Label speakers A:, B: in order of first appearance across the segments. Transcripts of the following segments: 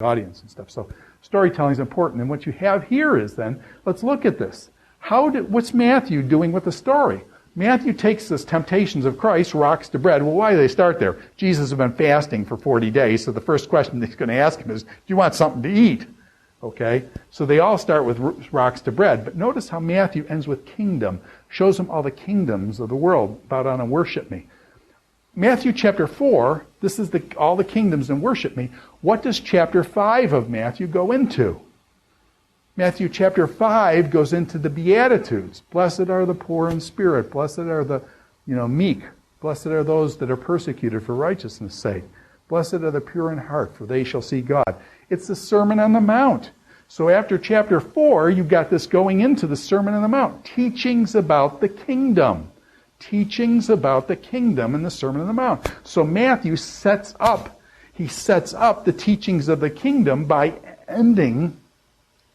A: audience and stuff. So storytelling is important. And what you have here is then, let's look at this. What's Matthew doing with the story? Matthew takes this temptations of Christ, rocks to bread. Well, why do they start there? Jesus has been fasting for 40 days, so the first question he's going to ask him is, do you want something to eat? Okay? So they all start with rocks to bread. But notice how Matthew ends with kingdom. Shows them all the kingdoms of the world. Bow down and worship me. Matthew chapter 4, this is all the kingdoms and worship me. What does chapter 5 of Matthew go into? Matthew chapter 5 goes into the Beatitudes. Blessed are the poor in spirit. Blessed are the meek. Blessed are those that are persecuted for righteousness' sake. Blessed are the pure in heart, for they shall see God. It's the Sermon on the Mount. So after chapter 4, you've got this going into the Sermon on the Mount. Teachings about the kingdom. Teachings about the kingdom in the Sermon on the Mount. So Matthew sets up the teachings of the kingdom by ending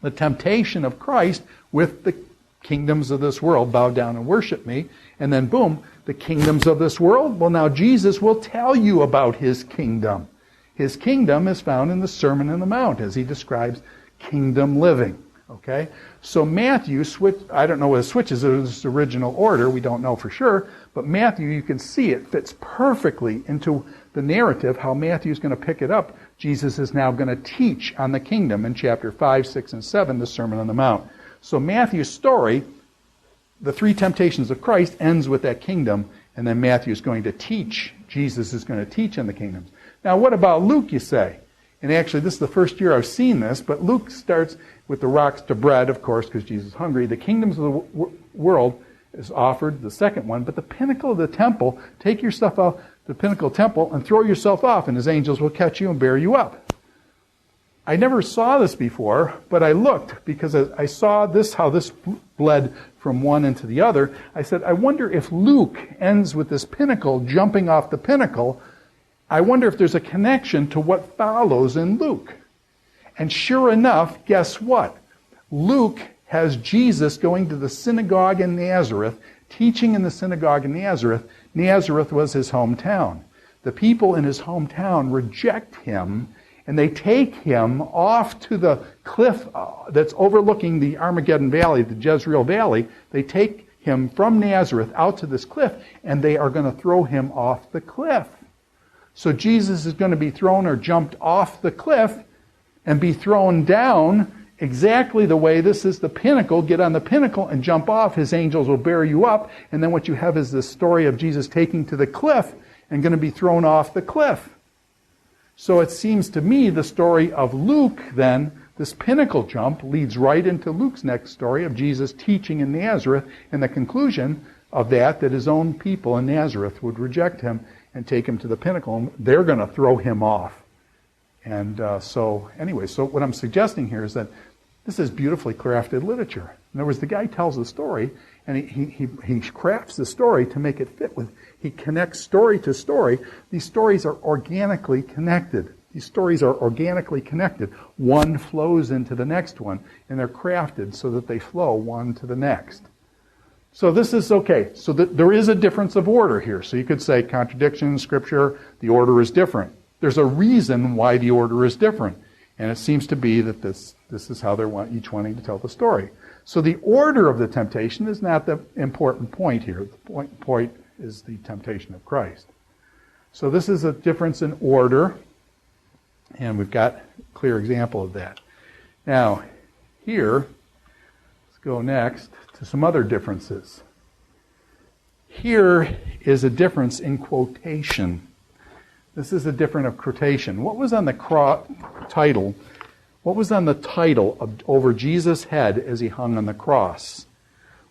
A: the temptation of Christ with the kingdoms of this world. Bow down and worship me. And then boom, the kingdoms of this world. Well, now Jesus will tell you about his kingdom. His kingdom is found in the Sermon on the Mount as he describes kingdom living. Okay? So Matthew I don't know whether it switches its original order, we don't know for sure, but Matthew, you can see it fits perfectly into the narrative, how Matthew is going to pick it up. Jesus is now going to teach on the kingdom in chapter 5, 6, and 7, the Sermon on the Mount. So Matthew's story, the three temptations of Christ, ends with that kingdom, and then Matthew is going to teach. Jesus is going to teach on the kingdoms. Now, what about Luke, you say? And actually, this is the first year I've seen this, but Luke starts with the rocks to bread, of course, because Jesus is hungry. The kingdoms of the world is offered, the second one, but the pinnacle of the temple, take your stuff off the pinnacle temple and throw yourself off, and his angels will catch you and bear you up. I never saw this before, but I looked because I saw this, how this bled from one into the other. I said, I wonder if Luke ends with this pinnacle jumping off the pinnacle. I wonder if there's a connection to what follows in Luke. And sure enough, guess what? Luke has Jesus going to the synagogue in Nazareth, teaching in the synagogue in Nazareth. Nazareth was his hometown. The people in his hometown reject him, and they take him off to the cliff that's overlooking the Armageddon Valley, the Jezreel Valley. They take him from Nazareth out to this cliff, and they are going to throw him off the cliff. So Jesus is going to be thrown or jumped off the cliff and be thrown down exactly the way this is the pinnacle. Get on the pinnacle and jump off. His angels will bear you up. And then what you have is this story of Jesus taking to the cliff and going to be thrown off the cliff. So it seems to me the story of Luke then, this pinnacle jump, leads right into Luke's next story of Jesus teaching in Nazareth, and the conclusion of that his own people in Nazareth would reject him and take him to the pinnacle, and they're going to throw him off. And so what I'm suggesting here is that this is beautifully crafted literature. In other words, the guy tells a story, and he crafts the story to make it fit with. He connects story to story. These stories are organically connected. One flows into the next one, and they're crafted so that they flow one to the next. So this is okay. So there is a difference of order here. So you could say contradiction in Scripture, the order is different. There's a reason why the order is different. And it seems to be that this is how they're each wanting to tell the story. So the order of the temptation is not the important point here. The point is the temptation of Christ. So this is a difference in order, and we've got a clear example of that. Now, here, let's go next to some other differences. Here is a difference in quotation. This is a difference of quotation. What was on the title? What was on the title over Jesus' head as he hung on the cross?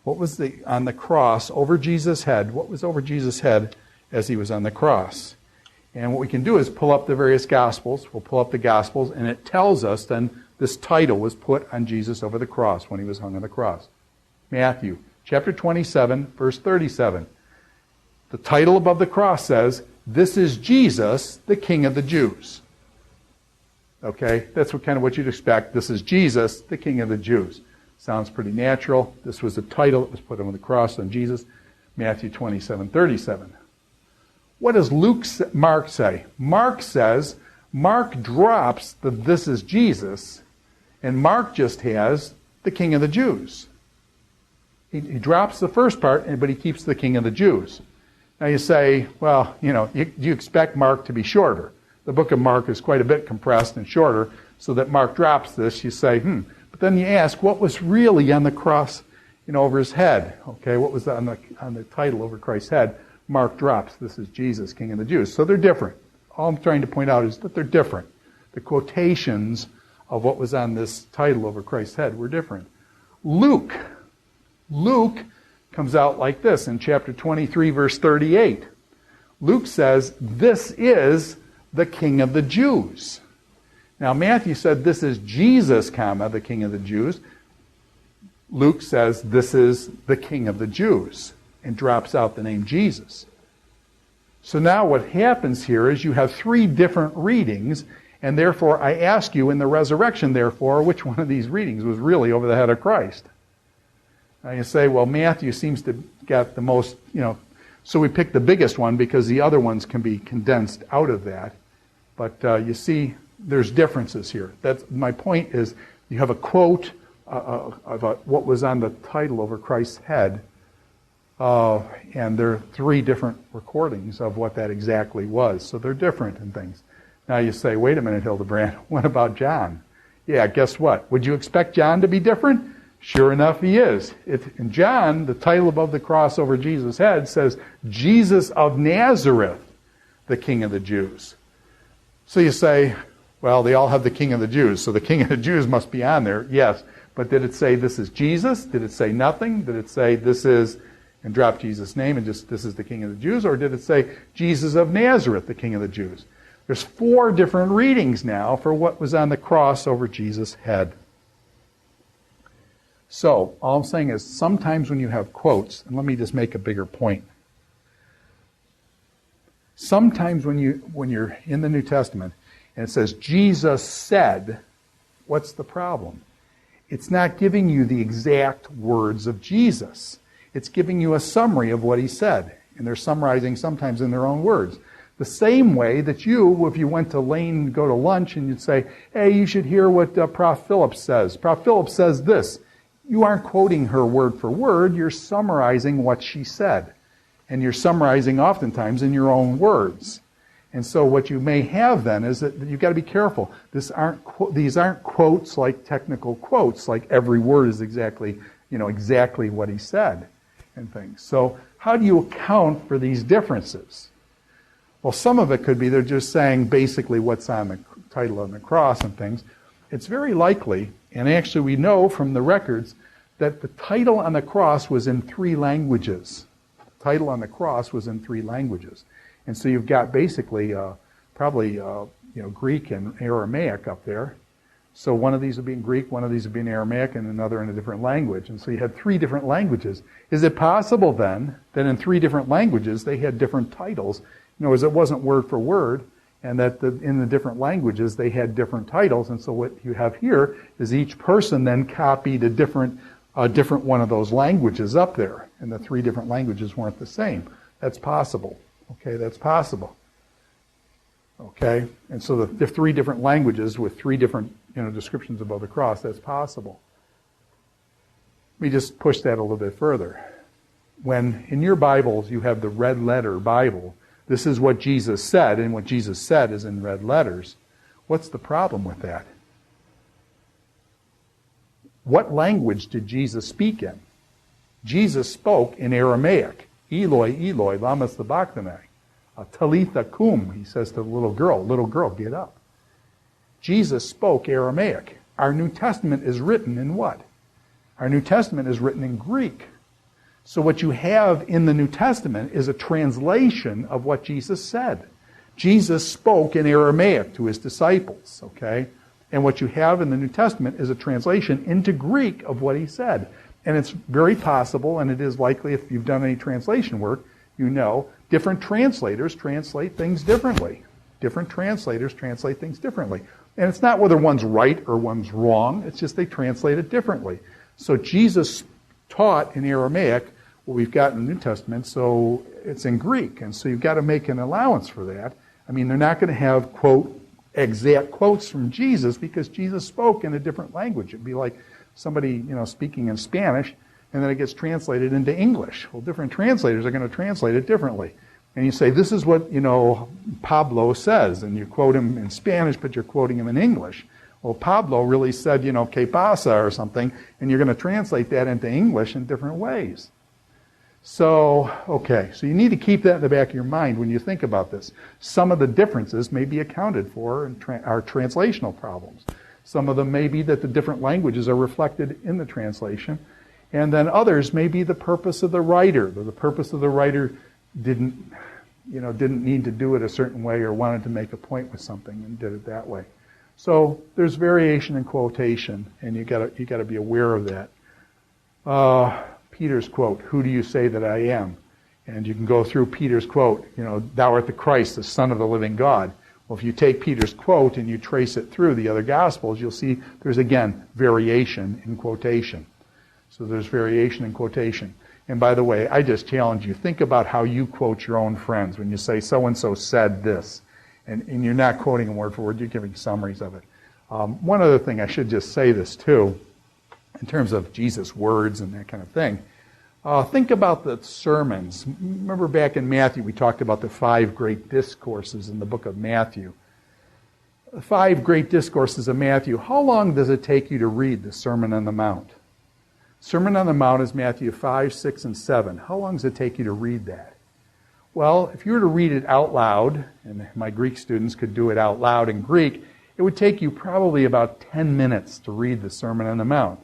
A: What was on the cross over Jesus' head? What was over Jesus' head as he was on the cross? And what we can do is pull up the various Gospels. We'll pull up the Gospels, and it tells us then this title was put on Jesus over the cross when he was hung on the cross. Matthew chapter 27, verse 37. The title above the cross says, "This is Jesus, the King of the Jews." Okay, that's what you'd expect. This is Jesus, the King of the Jews. Sounds pretty natural. This was the title that was put on the cross on Jesus. Matthew 27, 37. What does Mark say? Mark says, Mark drops the "this is Jesus," and Mark just has the King of the Jews. He drops the first part, but he keeps the King of the Jews. Now you say, well, you expect Mark to be shorter. The book of Mark is quite a bit compressed and shorter, so that Mark drops this. You say, But then you ask, what was really on the cross, over his head? Okay, what was on the title over Christ's head? Mark drops, "This is Jesus, King of the Jews." So they're different. All I'm trying to point out is that they're different. The quotations of what was on this title over Christ's head were different. Luke comes out like this in chapter 23, verse 38. Luke says, "This is the King of the Jews." Now, Matthew said, "This is Jesus, the King of the Jews." Luke says, "This is the King of the Jews," and drops out the name Jesus. So now what happens here is you have three different readings, and therefore I ask you in the resurrection, therefore, which one of these readings was really over the head of Christ? Now you say, well, Matthew seems to get the most, so we picked the biggest one because the other ones can be condensed out of that. But you see, there's differences here. That's my point is you have a quote of what was on the title over Christ's head, and there are three different recordings of what that exactly was. So they're different in things. Now you say, wait a minute, Hildebrandt, what about John? Yeah, guess what? Would you expect John to be different? Sure enough, he is. In John, the title above the cross over Jesus' head says, "Jesus of Nazareth, the King of the Jews." So you say, well, they all have the King of the Jews, so the King of the Jews must be on there. Yes, but did it say this is Jesus? Did it say nothing? Did it say this is, and drop Jesus' name and just this is the King of the Jews? Or did it say Jesus of Nazareth, the King of the Jews? There's four different readings now for what was on the cross over Jesus' head. So, all I'm saying is sometimes when you have quotes, and let me just make a bigger point. Sometimes when you're in the New Testament and it says Jesus said, what's the problem? It's not giving you the exact words of Jesus. It's giving you a summary of what he said. And they're summarizing sometimes in their own words. The same way that if you went to Lane, go to lunch, and you'd say, hey, you should hear what Prof. Phillips says. Prof. Phillips says this. You aren't quoting her word for word. You're summarizing what she said. And you're summarizing oftentimes in your own words. And so what you may have then is that you've got to be careful. These aren't quotes like technical quotes, like every word is exactly what he said and things. So how do you account for these differences? Well, some of it could be they're just saying basically what's on the title on the cross and things. It's very likely, and actually we know from the records, that the title on the cross was in three languages. The title on the cross was in three languages. And so you've got basically probably Greek and Aramaic up there. So one of these would be in Greek, one of these would be in Aramaic, and another in a different language. And so you had three different languages. Is it possible then that in three different languages they had different titles? In other words, it wasn't word for word, and that in the different languages they had different titles. And so what you have here is each person then copied a different one of those languages up there, and the three different languages weren't the same. That's possible. Okay, that's possible. Okay, and so the three different languages with three different descriptions above the cross, that's possible. Let me just push that a little bit further. When in your Bibles you have the red letter Bible, this is what Jesus said, and what Jesus said is in red letters. What's the problem with that? What language did Jesus speak in? Jesus spoke in Aramaic. Eloi, Eloi, lama sabachthani. Talitha kum, he says to the little girl, get up. Jesus spoke Aramaic. Our New Testament is written in what? Our New Testament is written in Greek. So what you have in the New Testament is a translation of what Jesus said. Jesus spoke in Aramaic to his disciples, okay? And what you have in the New Testament is a translation into Greek of what he said. And it's very possible, and it is likely if you've done any translation work, different translators translate things differently. Different translators translate things differently. And it's not whether one's right or one's wrong, it's just they translate it differently. So Jesus taught in Aramaic what we've got in the New Testament, so it's in Greek. And so you've got to make an allowance for that. I mean, they're not going to have, quote, exact quotes from Jesus because Jesus spoke in a different language. It'd be like somebody, speaking in Spanish, and then it gets translated into English. Well, different translators are going to translate it differently. And you say, this is what, Pablo says, and you quote him in Spanish, but you're quoting him in English. Well, Pablo really said, que pasa or something, and you're going to translate that into English in different ways. So you need to keep that in the back of your mind when you think about this. Some of the differences may be accounted for in our translational problems. Some of them may be that the different languages are reflected in the translation, and then others may be the purpose of the writer. The purpose of the writer didn't need to do it a certain way or wanted to make a point with something and did it that way. So there's variation in quotation, and you got to be aware of that. Peter's quote, "Who do you say that I am?" And you can go through Peter's quote, "Thou art the Christ, the Son of the living God." Well, if you take Peter's quote and you trace it through the other Gospels, you'll see there's, again, variation in quotation. So there's variation in quotation. And by the way, I just challenge you, think about how you quote your own friends when you say, so-and-so said this. And you're not quoting them word for word, you're giving summaries of it. One other thing, I should just say this too, in terms of Jesus' words and that kind of thing. Think about the sermons. Remember back in Matthew, we talked about the 5 great discourses in the book of Matthew. The 5 great discourses of Matthew, how long does it take you to read the Sermon on the Mount? Sermon on the Mount is Matthew 5, 6, and 7. How long does it take you to read that? Well, if you were to read it out loud, and my Greek students could do it out loud in Greek, it would take you probably about 10 minutes to read the Sermon on the Mount.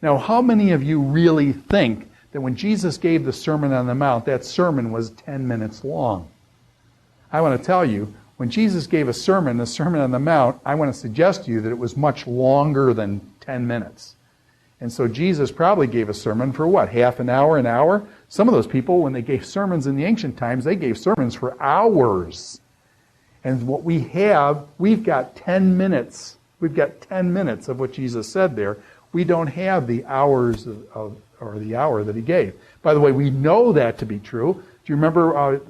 A: Now, how many of you really think that when Jesus gave the Sermon on the Mount, that sermon was 10 minutes long? I want to tell you, when Jesus gave a sermon, the Sermon on the Mount, I want to suggest to you that it was much longer than 10 minutes. And so Jesus probably gave a sermon for what, half an hour, an hour? Some of those people, when they gave sermons in the ancient times, they gave sermons for hours. And what we have, we've got 10 minutes. We've got 10 minutes of what Jesus said there. We don't have the hours or the hour that he gave. By the way, we know that to be true. Do you remember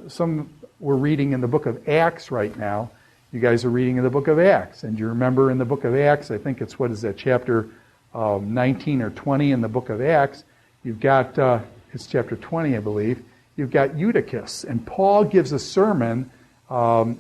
A: we're reading in the book of Acts right now. You guys are reading in the book of Acts. And do you remember in the book of Acts, I think it's, chapter 19 or 20 in the book of Acts, you've got, it's chapter 20, I believe, you've got Eutychus. And Paul gives a sermon, at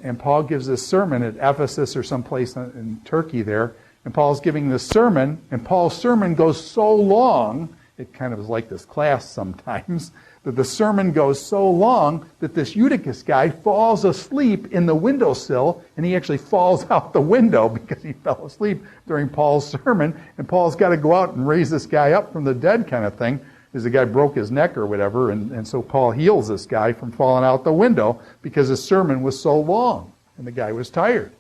A: Ephesus or someplace in Turkey there. And Paul's giving this sermon, and Paul's sermon goes so long, it kind of is like this class sometimes, that the sermon goes so long that this Eutychus guy falls asleep in the windowsill, and he actually falls out the window because he fell asleep during Paul's sermon, and Paul's got to go out and raise this guy up from the dead kind of thing, because the guy broke his neck or whatever, and so Paul heals this guy from falling out the window because his sermon was so long, and the guy was tired.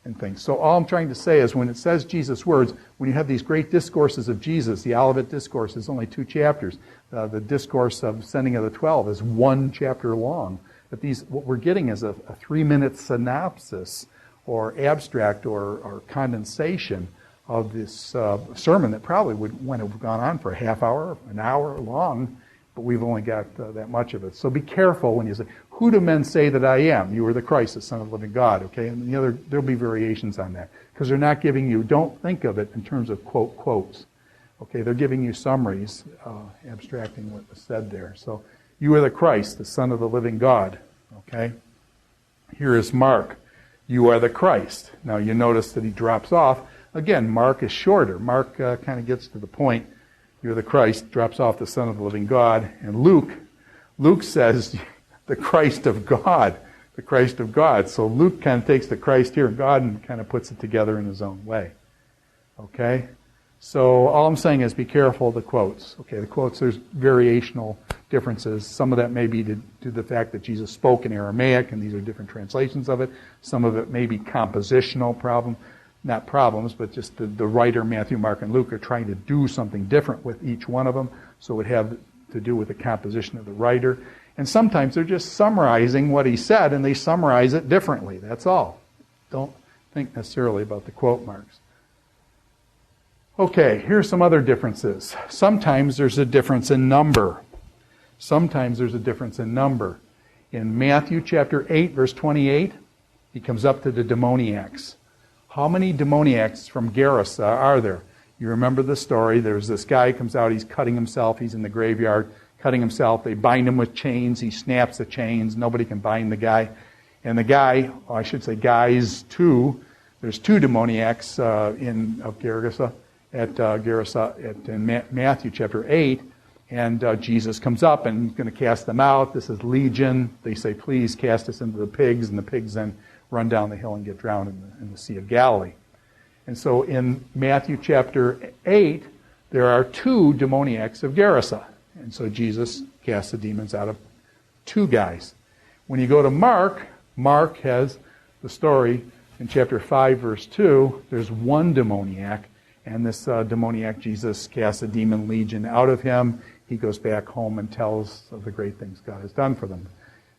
A: And things. So all I'm trying to say is when it says Jesus' words, when you have these great discourses of Jesus, the Olivet Discourse is only 2 chapters. The discourse of Sending of the 12 is 1 chapter long. But what we're getting is a 3-minute synopsis or abstract or condensation of this sermon that probably would have gone on for a half hour, an hour long, but we've only got that much of it. So be careful when you say, "Who do men say that I am?" You are the Christ, the Son of the living God, okay? And there'll be variations on that. Because they're not giving you, don't think of it in terms of quotes. Okay, they're giving you summaries, abstracting what was said there. So, you are the Christ, the Son of the living God, okay? Here is Mark. You are the Christ. Now, you notice that he drops off. Again, Mark is shorter. Mark kind of gets to the point. You're the Christ, drops off the Son of the living God. And Luke says, the Christ of God, the Christ of God. So Luke kind of takes the Christ here of God and kind of puts it together in his own way. Okay? So all I'm saying is be careful of the quotes. Okay, the quotes, there's variational differences. Some of that may be due to the fact that Jesus spoke in Aramaic, and these are different translations of it. Some of it may be compositional not problems, but just the writer, Matthew, Mark, and Luke, are trying to do something different with each one of them, so it would have to do with the composition of the writer. And sometimes they're just summarizing what he said, and they summarize it differently. That's all. Don't think necessarily about the quote marks. Okay, here's some other differences. Sometimes there's a difference in number. In Matthew chapter 8, verse 28, He comes up to the demoniacs. How many demoniacs from Gerasa are there? You remember the story. There's this guy who comes out. He's cutting himself. He's in the graveyard cutting himself. They bind him with chains. He snaps the chains. Nobody can bind the guy. And the guy, I should say guys, two. There's two demoniacs in Gerasa in Matthew chapter 8. And Jesus comes up and is going to cast them out. This is legion. They say, please cast us into the pigs. And the pigs then run down the hill and get drowned in the Sea of Galilee. And so in Matthew chapter 8, there are two demoniacs of Gerasa. And so Jesus casts the demons out of two guys. When you go to Mark, Mark has the story in chapter 5, verse 2. There's one demoniac. And this demoniac, Jesus casts a demon legion out of him. He goes back home and tells of the great things God has done for them.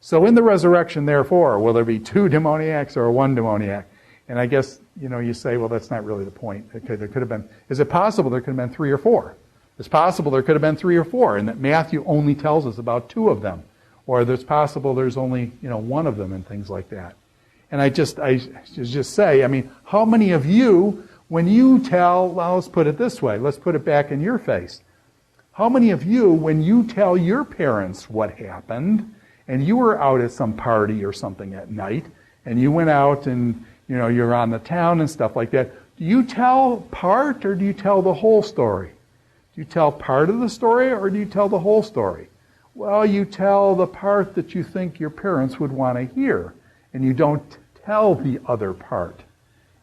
A: So in the resurrection, therefore, will there be two demoniacs or one demoniac? And I guess, you say, well, that's not really the point. Okay, there could have been, is it possible there could have been three or four? It's possible there could have been three or four, and that Matthew only tells us about two of them. Or it's possible there's only, one of them and things like that. And I just say, how many of you, when you tell, well, let's put it this way, let's put it back in your face. How many of you, when you tell your parents what happened, and you were out at some party or something at night, and you went out and, you're on the town and stuff like that, do you tell part or do you tell the whole story? Do you tell part of the story or do you tell the whole story? Well, you tell the part that you think your parents would want to hear, and you don't tell the other part.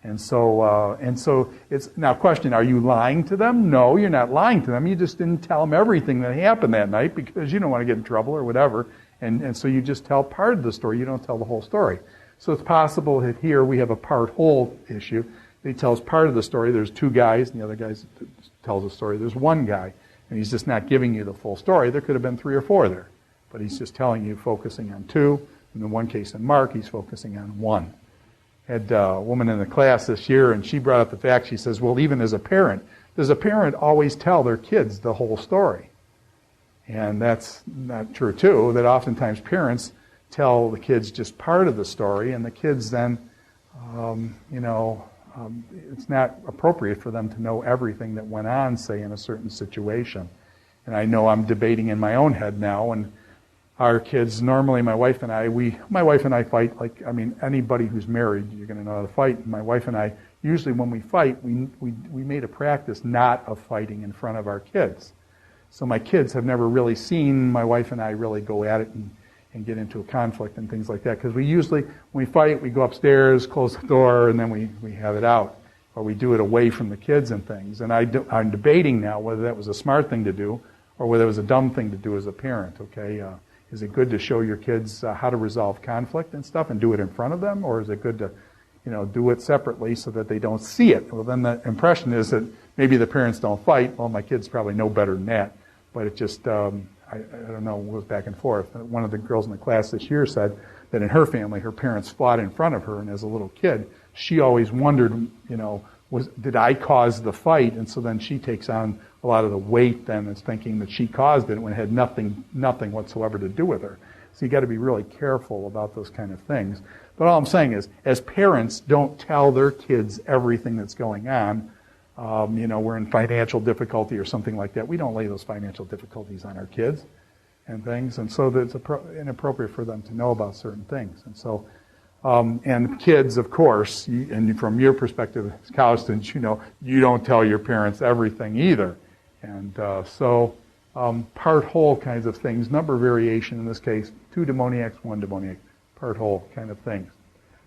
A: And so it's now question, are you lying to them? No, you're not lying to them. You just didn't tell them everything that happened that night because you don't want to get in trouble or whatever. And so you just tell part of the story. You don't tell the whole story. So it's possible that here we have a part-whole issue. He tells part of the story. There's two guys, and the other guy tells the story. There's one guy, and he's just not giving you the full story. There could have been three or four there. But he's just telling you, focusing on two. In the one case in Mark, he's focusing on one. Had a woman in the class this year, and she brought up the fact, she says, well, even as a parent, does a parent always tell their kids the whole story? And that's not true, too, that oftentimes parents tell the kids just part of the story, and the kids then, it's not appropriate for them to know everything that went on, say, in a certain situation. And I know I'm debating in my own head now, and our kids, normally my wife and I fight anybody who's married, you're going to know how to fight. My wife and I, usually when we fight, we made a practice not of fighting in front of our kids. So my kids have never really seen my wife and I really go at it and get into a conflict and things like that. Because we usually, when we fight, we go upstairs, close the door, and then we have it out. Or we do it away from the kids and things. And I'm debating now whether that was a smart thing to do or whether it was a dumb thing to do as a parent, okay? Is it good to show your kids how to resolve conflict and stuff and do it in front of them? Or is it good to, do it separately so that they don't see it? Well, then the impression is that maybe the parents don't fight. Well, my kids probably know better than that. But it just, I don't know, goes back and forth. One of the girls in the class this year said that in her family, her parents fought in front of her. And as a little kid, she always wondered, did I cause the fight? And so then she takes on a lot of the weight then is thinking that she caused it when it had nothing whatsoever to do with her. So you got to be really careful about those kind of things. But all I'm saying is, as parents, don't tell their kids everything that's going on. We're in financial difficulty or something like that. We don't lay those financial difficulties on our kids and things. And so it's inappropriate for them to know about certain things. And so, and kids, of course, and from your perspective as college students, you don't tell your parents everything either. And part whole kinds of things, number variation in this case, two demoniacs, one demoniac, part whole kind of things.